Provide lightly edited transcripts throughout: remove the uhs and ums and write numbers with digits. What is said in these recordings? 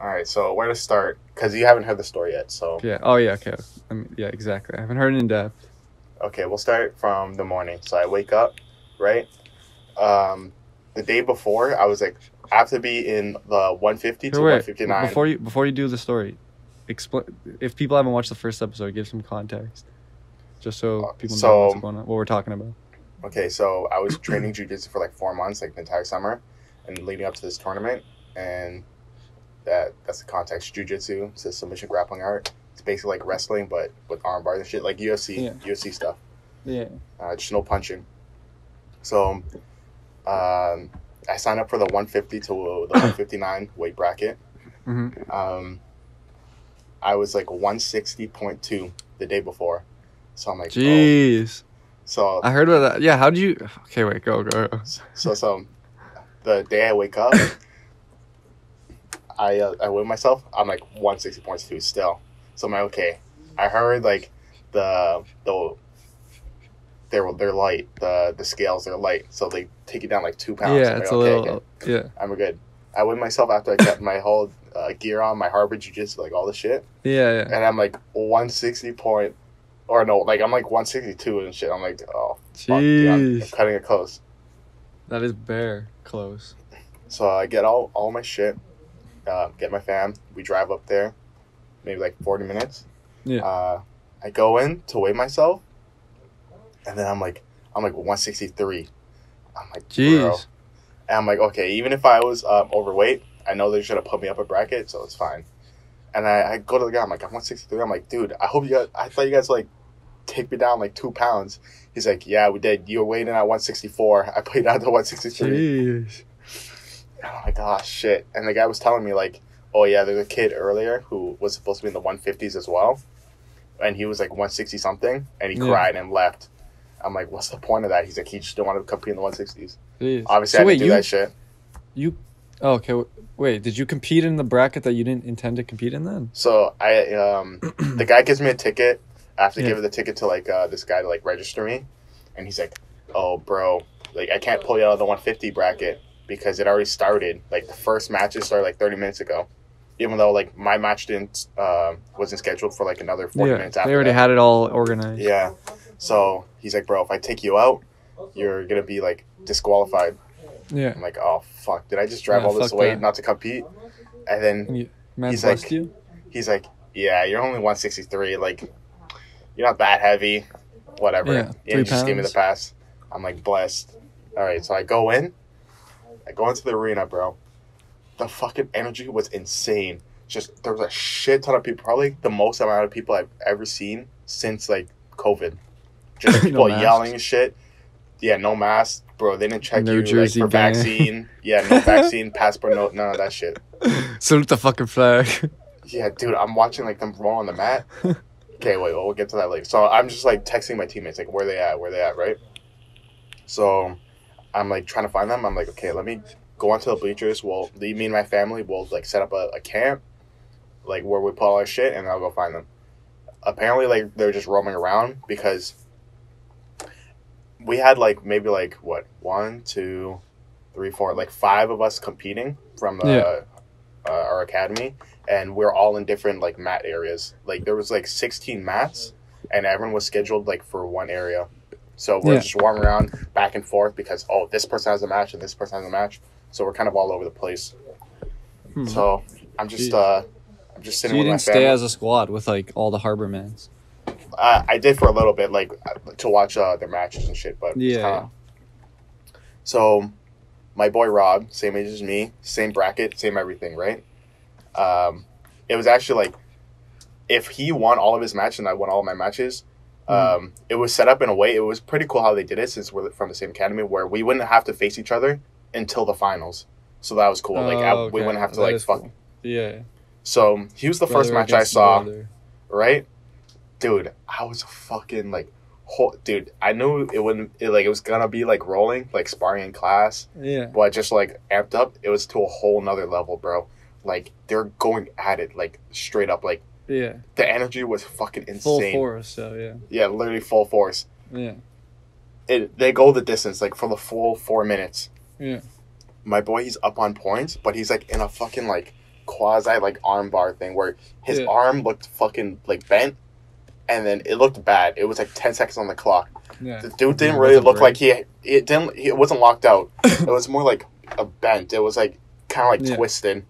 All right, so where to start? Because you haven't heard the story yet. So Yeah. Oh, yeah. Okay. Yeah, exactly. I haven't heard it in depth. okay, we'll start from the morning. So I wake up, right? Um, the day before, I was like, I have to be in the 150 Here, to wait. 159. Before you do the story, explain. If people haven't watched the first episode, give some context, just so people know what's So going on, what we're talking about. okay, so I was training jujitsu for like 4 months, like the entire summer, and leading up to this tournament, and that's the context. Jujitsu, it's a submission grappling art. It's basically like wrestling, but with arm bars and shit, like Yeah. UFC stuff. Yeah. Just no punching. So I signed up for the 150 to the 159 weight bracket. Mm-hmm. I was like 160.2 the day before. So I'm like, oh. Jeez. So I heard about that. Yeah. How do you? Okay. Wait. Go. so the day I wake up, I weigh myself. I'm like 160.2 still. So I'm like, okay. I heard like the they're light. The scales are light, so they take it down like 2 pounds. Yeah. I'm like, It's a okay, little. okay. Yeah. I'm good. I weighed myself after I kept my whole gear on, my harbor jiu-jitsu, like all the shit, Yeah. and I'm like 160 point, or no, like I'm like 162 and shit. I'm like, oh fuck, dude, I'm Jeez. cutting it close. That is bare close. So I get all my shit, get my fam. We drive up there, maybe like 40 minutes. Yeah. I go in to weigh myself, and then I'm like 163. I'm like, bro. Jeez. And I'm like, okay, even if I was overweight, I know they're gonna put me up a bracket, so it's fine. And I go to the guy, I'm like, I'm 163. I'm like, dude, I thought you guys like take me down like 2 pounds. He's like, yeah, we did. You were weighing in at 164. I put you down to 163. Jeez. And I'm like, oh shit. And the guy was telling me like, oh yeah, there's a kid earlier who was supposed to be in the 150s as well, and he was like 160 something, and he cried and left. I'm like, what's the point of that? He's like, he just didn't want to compete in the 160s. Jeez. Obviously, I didn't do that shit. You. Oh, okay. Wait. Did you compete in the bracket that you didn't intend to compete in then? So the guy gives me a ticket. I have to Yeah. give the ticket to like this guy to like register me, and he's like, "Oh, bro, like I can't pull you out of the 150 bracket because it already started. Like the first matches started like 30 minutes ago, even though like my match wasn't scheduled for like another 40 minutes after. They already had it all organized. Yeah, so he's like, bro, if I take you out, you're gonna be like disqualified. Yeah. I'm like, oh fuck, did I just drive Yeah, all this fuck way that. not to compete? And then Man, he's bust like, you? he's like, yeah, you're only 163. Like, you're not that heavy. Whatever. Yeah, And 3 he just gave me the pounds. pass. I'm like, blessed. All right, so I go into the arena, bro. The fucking energy was insane. Just, there was a shit ton of people. Probably the most amount of people I've ever seen since, like, COVID. Just No people masks. yelling and shit. Yeah, no mask. Bro, they didn't check No you like, Jersey for gang. vaccine. Yeah, no vaccine, passport, none of that shit. Salute the fucking flag. Yeah, dude, I'm watching like them roll on the mat. Okay, wait, well, we'll get to that later. So I'm just like texting my teammates, like, where they at, right? So I'm like trying to find them. I'm like, okay, let me go onto the bleachers. We'll leave me and my family. We'll like set up a camp, like where we put all our shit, and I'll go find them. Apparently, like they're just roaming around because we had like maybe like what 1, 2, 3, 4, like 5 of us competing from our academy, and we're all in different like mat areas. Like there was like 16 mats, and everyone was scheduled like for one area. So we're just warming around back and forth because this person has a match and this person has a match. So we're kind of all over the place. So I'm just sitting So with you my didn't stay family. as a squad with like all the harbor mans. I did for a little bit, like to watch their matches and shit. But it's kinda... So my boy Rob, same age as me, same bracket, same everything, right? It was actually like if he won all of his matches and I won all of my matches, it was set up in a way. It was pretty cool how they did it since we're from the same academy, where we wouldn't have to face each other until the finals. So that was cool. We wouldn't have to like fuck. Cool. Yeah. So he was the first match I saw, right? Dude, I was fucking like, dude, I knew it wouldn't, it was gonna be like rolling, like sparring in class. Yeah. But just like amped up, it was to a whole nother level, bro. Like they're going at it, like straight up, like Yeah. the energy was fucking insane. Full force, so yeah. Yeah, literally full force. Yeah. They go the distance, like for the full 4 minutes. Yeah. My boy, he's up on points, but he's like in a fucking like quasi like arm bar thing where his arm looked fucking like bent, and then it looked bad. It was like 10 seconds on the clock. Yeah. The dude didn't really look like it wasn't locked out. It was more like a bent. It was like kind of like twisted.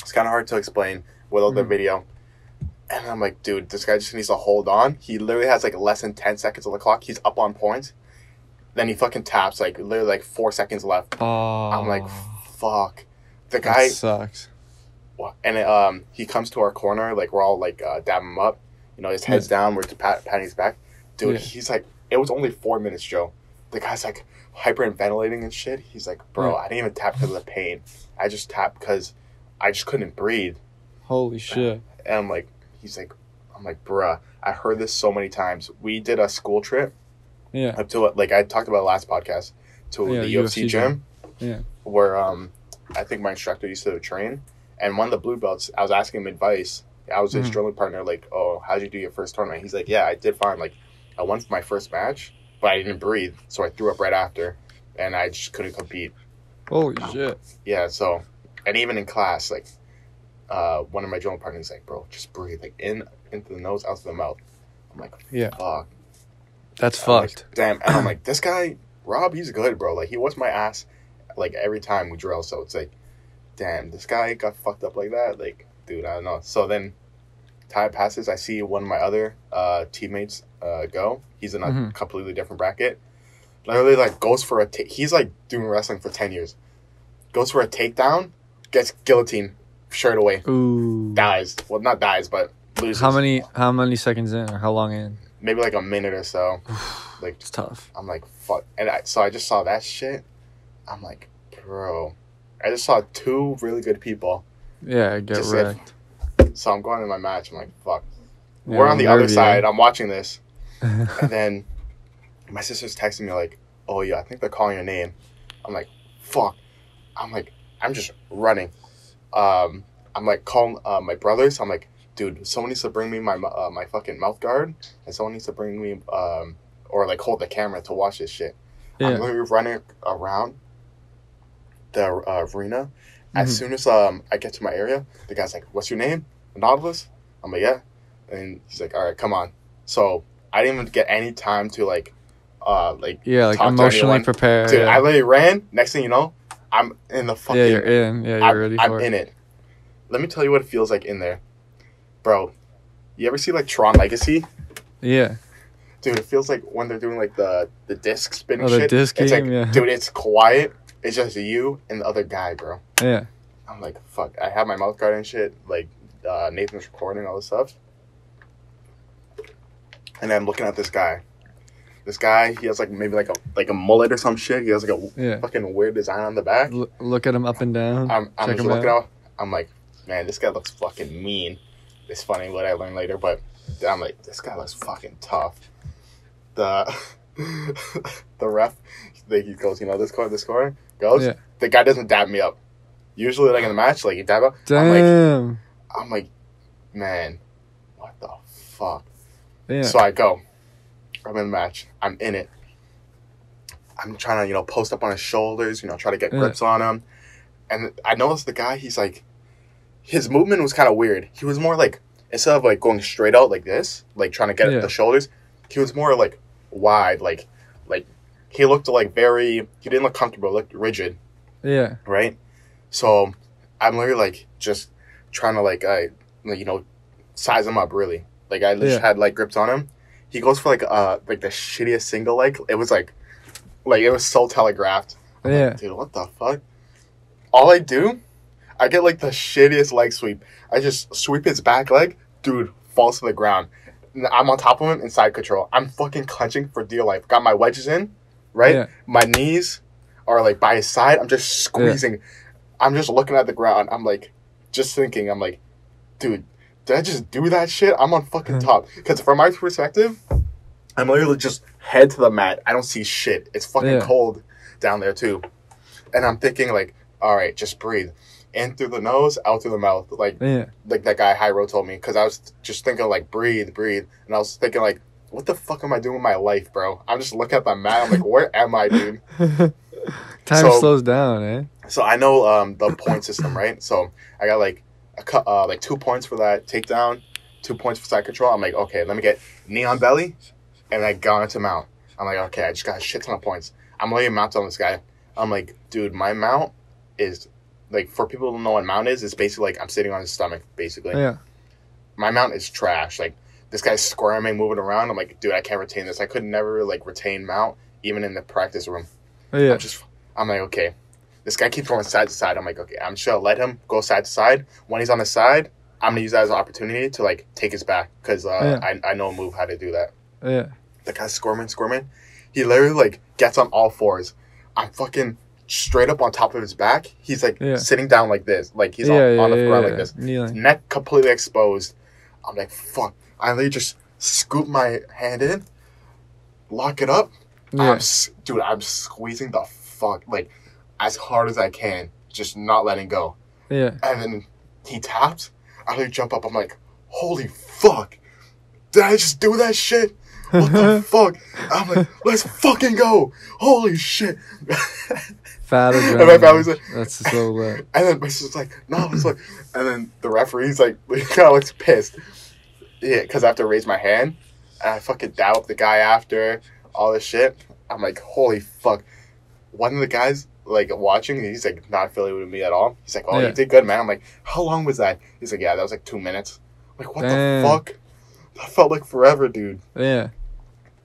It's kind of hard to explain without the video. And I'm like, dude, this guy just needs to hold on. He literally has like less than 10 seconds on the clock. He's up on points. Then he fucking taps like literally like 4 seconds left. Oh. I'm like, fuck. The guy sucks. And he comes to our corner, like we're all like dabbing him up. You know, his head's down, we're patting his back. Dude, he's like, it was only 4 minutes, Joe. The guy's like hyperventilating and shit. He's like, bro, I didn't even tap because of the pain. I just tapped because I just couldn't breathe. Holy shit. And I'm like, I'm like, bruh, I heard this so many times. We did a school trip. Yeah. Up to, like I talked about last podcast, to the UFC gym. Yeah. Where I think my instructor used to train. And one of the blue belts, I was asking him advice. I was his drilling partner, like, oh, how'd you do your first tournament? He's like, yeah, I did fine. Like, I won my first match, but I didn't breathe. So I threw up right after. And I just couldn't compete. Holy shit. Yeah, so, and even in class, like, one of my drilling partners like, bro, just breathe, like into the nose, out to the mouth. I'm like, fuck. That's fucked. Like, damn. And I'm like, this guy, Rob, he's good, bro. Like, he wants my ass, like, every time we drill. So it's like, damn, this guy got fucked up like that. Like, dude, I don't know. So then time passes. I see one of my other teammates go. He's in a completely different bracket. Literally, like, goes for he's, like, doing wrestling for 10 years. Goes for a takedown, gets guillotine. Straight away. Ooh. Dies. Well, not dies, but loses. How many seconds in, or how long in? Maybe like a minute or so. Like, it's tough. I'm like, fuck. And so I just saw that shit. I'm like, bro. I just saw two really good people. Yeah, get wrecked. So I'm going to my match. I'm like, fuck. Yeah, we're on the other side. I'm watching this. And then my sister's texting me like, oh, yeah, I think they're calling your name. I'm like, fuck. I'm just running. I'm like calling my brothers. I'm like, dude, someone needs to bring me my my fucking mouth guard, and someone needs to bring me or like hold the camera to watch this shit. Yeah. I'm literally running around the arena. As soon as I get to my area, the guy's like, "What's your name?" Nautilus. I'm like, "Yeah," and he's like, "All right, come on." So I didn't even get any time to like talk emotionally prepare. Dude, I literally ran. Next thing you know, I'm in the fucking... Yeah, you're in. Yeah, you're ready for it. I'm in it. Let me tell you what it feels like in there. Bro, you ever see, like, Tron Legacy? Yeah. Dude, it feels like when they're doing, like, the disc spinning shit. The disc it's game, like, dude, it's quiet. It's just you and the other guy, bro. Yeah. I'm like, fuck. I have my mouth guard and shit. Like, Nathan's recording all this stuff. And I'm looking at this guy. This guy, he has like maybe like a mullet or some shit. He has like a fucking weird design on the back. Look at him up and down. I'm just looking out. I'm like, man, this guy looks fucking mean. It's funny what I learned later, but I'm like, this guy looks fucking tough. The ref, he goes, you know, this corner goes. Yeah. The guy doesn't dab me up. Usually, like in the match, like you dab up. Damn. I'm like, man, what the fuck? Yeah. So I go. I'm in the match. I'm in it. I'm trying to, you know, post up on his shoulders, you know, try to get grips on him. And I noticed the guy, he's like, his movement was kind of weird. He was more like, instead of like going straight out like this, like trying to get at the shoulders, he was more like wide, like he looked like he didn't look comfortable, he looked rigid. Yeah. Right? So I'm literally like just trying to like, you know, size him up really. Like I just had like grips on him. He goes for like the shittiest single leg. It was like it was so telegraphed. I'm like, dude, what the fuck? All I do, I get like the shittiest leg sweep. I just sweep his back leg. Dude falls to the ground. I'm on top of him in side control. I'm fucking clenching for dear life. Got my wedges in, right? Yeah. My knees are like by his side. I'm just squeezing. Yeah. I'm just looking at the ground. I'm like, just thinking. I'm like, dude, did I just do that shit? I'm on fucking top. Because from my perspective, I'm literally just head to the mat. I don't see shit. It's fucking cold down there too. And I'm thinking like, all right, just breathe. In through the nose, out through the mouth. Like that guy Hyro told me. Because I was just thinking like, breathe. And I was thinking like, what the fuck am I doing with my life, bro? I'm just looking at the mat. I'm like, where am I, dude? Time slows down, eh? So I know the point system, right? So I got like like 2 points for that takedown, 2 points for side control. I'm like, okay, let me get knee on belly, and I got into mount. I'm like, okay, I just got a shit ton of points. I'm laying mount on this guy. I'm like, dude, my mount is like, for people who don't know what mount is, it's basically like I'm sitting on his stomach, basically. Yeah. My mount is trash. Like, this guy's squirming, moving around. I'm like, dude, I can't retain this. I could never like retain mount even in the practice room. Yeah. I'm like, okay. This guy keeps going side to side. I'm like, okay, I'm just gonna let him go side to side. When he's on the side, I'm gonna use that as an opportunity to like take his back because I know a move how to do that. Yeah. The guy's squirming. He literally like gets on all fours. I'm fucking straight up on top of his back. He's like sitting down like this, like he's on the ground like this, kneeling. Neck completely exposed. I'm like, fuck. I literally just scoop my hand in, lock it up. Yeah. I'm squeezing the fuck like as hard as I can, just not letting go. Yeah. And then he taps. I literally jump up. I'm like, holy fuck. Did I just do that shit? What the fuck? I'm like, let's fucking go. Holy shit. Fat And my family's like, that's so lit. And then my sister's like, no, it's like, and then the referee's like, he kind of looks pissed. Yeah, because I have to raise my hand. And I fucking dab up the guy after all this shit. I'm like, holy fuck. One of the guys, like, watching, he's like, not affiliated with me at all. He's like, oh, you did good, man. I'm like, how long was that? He's like, yeah, that was like 2 minutes. I'm like, what the fuck? That felt like forever, dude. Yeah.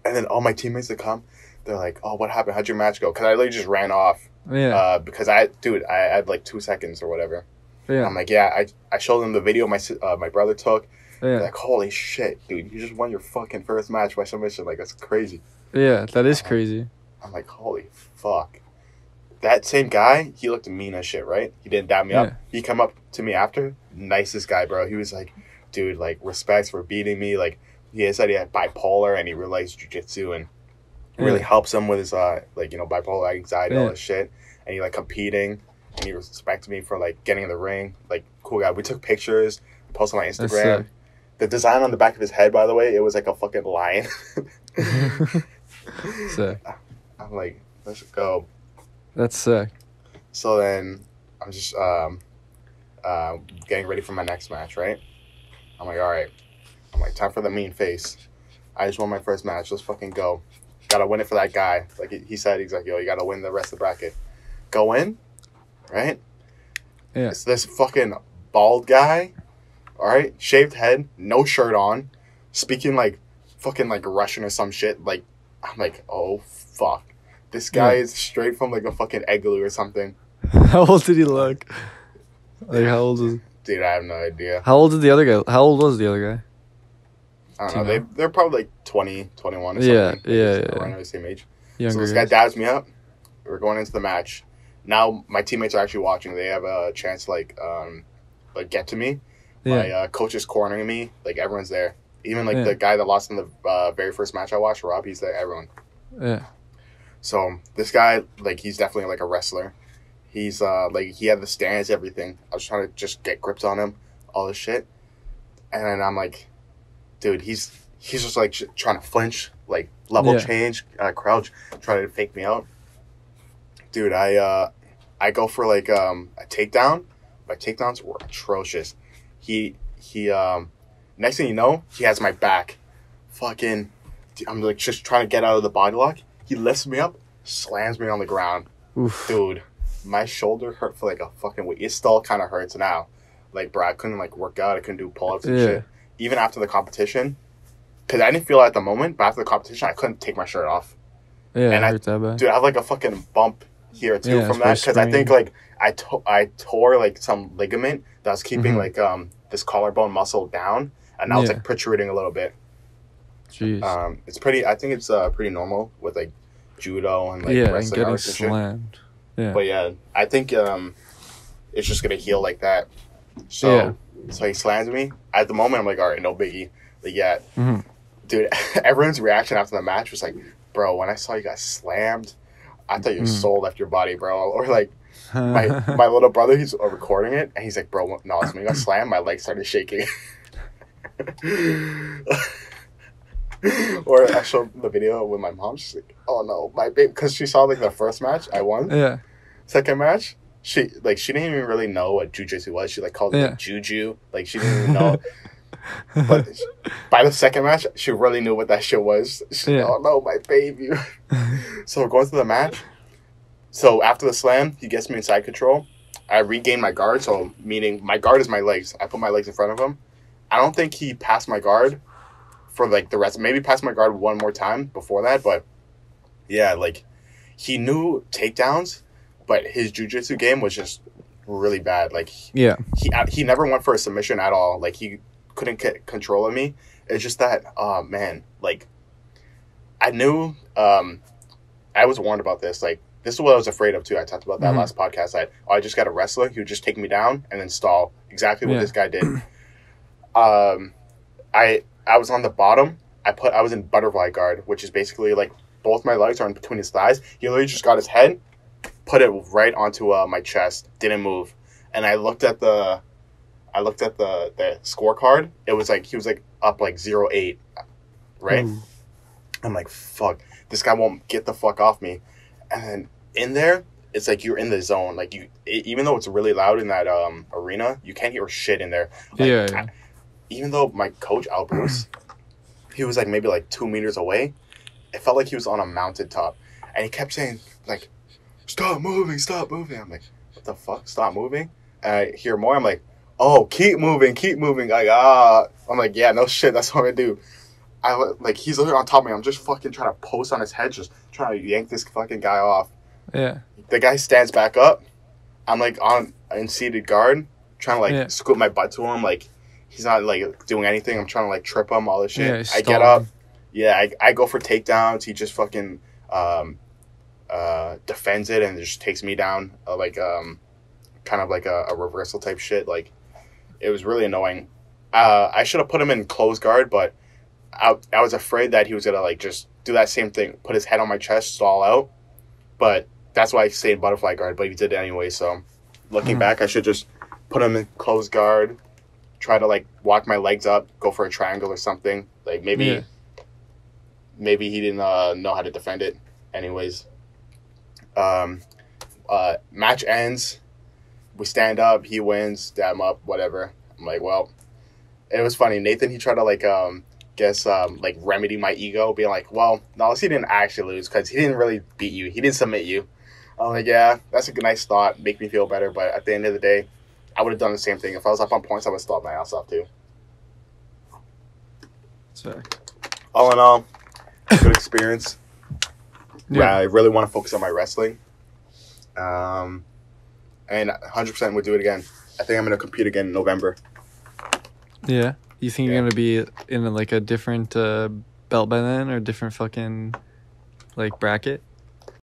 And then all my teammates that come, they're like, oh, what happened? How'd your match go? Because I literally just ran off. Yeah. Because I had like 2 seconds or whatever. Yeah. And I'm like, yeah, I showed them the video my brother took. Yeah. They're like, holy shit, dude, you just won your fucking first match by submission. Like, that's crazy. Yeah, that is crazy. I'm like, holy fuck. That same guy, he looked mean as shit, right? He didn't dab me up. He come up to me after. Nicest guy, bro. He was like, dude, like, respects for beating me. Like, he said he had bipolar and he realized jiu-jitsu and really helps him with his, like, you know, bipolar anxiety, all this shit. And he, like, competing. And he respected me for, like, getting in the ring. Like, cool guy. We took pictures, posted on my Instagram. The design on the back of his head, by the way, it was like a fucking lion. Sick. I'm like, let's go. That's sick. So then I'm just getting ready for my next match, right? I'm like, all right. I'm like, time for the mean face. I just won my first match. Let's fucking go. Gotta win it for that guy. Like he said, he's like, yo, you gotta win the rest of the bracket. Go in, right? Yeah. It's this fucking bald guy, all right? Shaved head, no shirt on, speaking like fucking like Russian or some shit. Like, I'm like, oh, fuck. This guy is straight from like a fucking igloo or something. How old did he look? Like, how old was... Dude, I have no idea. How old did the other guy... How old was the other guy? I don't know. They're probably like 20, 21 or something. Around the same age. Younger so this guy dabs me up. We're going into the match. Now my teammates are actually watching. They have a chance to like get to me. My coach is cornering me. Like, everyone's there. Even like the guy that lost in the very first match I watched, Rob, he's there. Everyone. Yeah. So this guy, like, he's definitely like a wrestler. He's like, he had the stance, everything. I was trying to just get grips on him, all this shit. And then I'm like, dude, he's just like trying to flinch, like level change, crouch, trying to fake me out. Dude, I go for like a takedown. My takedowns were atrocious. He next thing you know, he has my back. Fucking, I'm like just trying to get out of the body lock. He lifts me up, slams me on the ground. Oof. Dude, my shoulder hurt for like a fucking week. It still kind of hurts now. Like, bro, I couldn't like work out. I couldn't do pull-ups and shit. Even after the competition, because I didn't feel it at the moment, but after the competition, I couldn't take my shirt off. Yeah, and it hurt that bad. Dude, I have like a fucking bump here too from that, because I think like I tore like some ligament that was keeping like this collarbone muscle down, and now it's like protruding a little bit. Jeez. It's pretty. I think it's pretty normal with like judo and like and wrestling getting arts and shit. slammed. Yeah. But yeah, I think it's just gonna heal like that. So he slams me. At the moment, I'm like, all right, no biggie. Like, dude, everyone's reaction after the match was like, bro, when I saw you guys slammed, I thought your soul left your body, bro. Or like, my little brother, he's recording it, and he's like, bro, no, when you got slammed, my legs started shaking. Or I showed the video with my mom. She's like, oh no, my baby, because she saw like the first match I won. Yeah. Second match, she didn't even really know what jujitsu was. She like called it Yeah. like juju. Like she didn't even know. But by the second match, she really knew what that shit was. She, Yeah. oh no, my baby. So we're going through the match. So after the slam, he gets me in side control. I regain my guard. So meaning my guard is my legs. I put my legs in front of him. I don't think he passed my guard for like the rest. Maybe passed my guard one more time before that. But yeah, like he knew takedowns, but his jiu-jitsu game was just really bad. Like Yeah. he never went for a submission at all. Like he couldn't get control of me. It's just that, oh man, like I knew, I was warned about this. Like this is what I was afraid of too. I talked about that last podcast. I just got a wrestler. He would just take me down and then stall. Exactly what this guy did. I was on the bottom. I was in butterfly guard, which is basically like both my legs are in between his thighs. He literally just got his head, put it right onto my chest, didn't move, and I looked at the scorecard. It was like he was like up like 0-8, right? Ooh. I'm like, fuck, this guy won't get the fuck off me. And then in there, it's like you're in the zone. Like even though it's really loud in that arena, you can't hear shit in there. Like, Yeah. even though my coach Al Bruce, he was like maybe like 2 meters away, it felt like he was on a mountaintop, and he kept saying like, stop moving. I'm like, what the fuck? Stop moving. And I hear more. I'm like, oh, keep moving. Like, I'm like, yeah, no shit. That's what I do. Like, he's literally on top of me. I'm just fucking trying to post on his head, just trying to yank this fucking guy off. Yeah. The guy stands back up. I'm like in seated guard, trying to like scoop my butt to him. Like, he's not like doing anything. I'm trying to like trip him, all this shit. Yeah, I get up. Yeah, I go for takedowns. He just fucking defends it and just takes me down, kind of like a reversal type shit. Like, it was really annoying. I should have put him in close guard, but I was afraid that he was gonna like just do that same thing, put his head on my chest, stall out. But that's why I stayed in butterfly guard. But he did it anyway. So looking back, I should just put him in close guard, try to like walk my legs up, go for a triangle or something. Like maybe he didn't know how to defend it. Anyways, match ends. We stand up. He wins. Dab him up. Whatever. I'm like, well, it was funny. Nathan, he tried to like like remedy my ego, being like, well, no, he didn't actually lose because he didn't really beat you. He didn't submit you. I'm like, yeah, that's a nice thought. Make me feel better. But at the end of the day, I would have done the same thing. If I was up on points, I would have stalled my ass off too. So. All in all, good experience. Yeah. I really want to focus on my wrestling. And 100% would do it again. I think I'm going to compete again in November. Yeah. You think you're going to be in like a different belt by then or different fucking like bracket?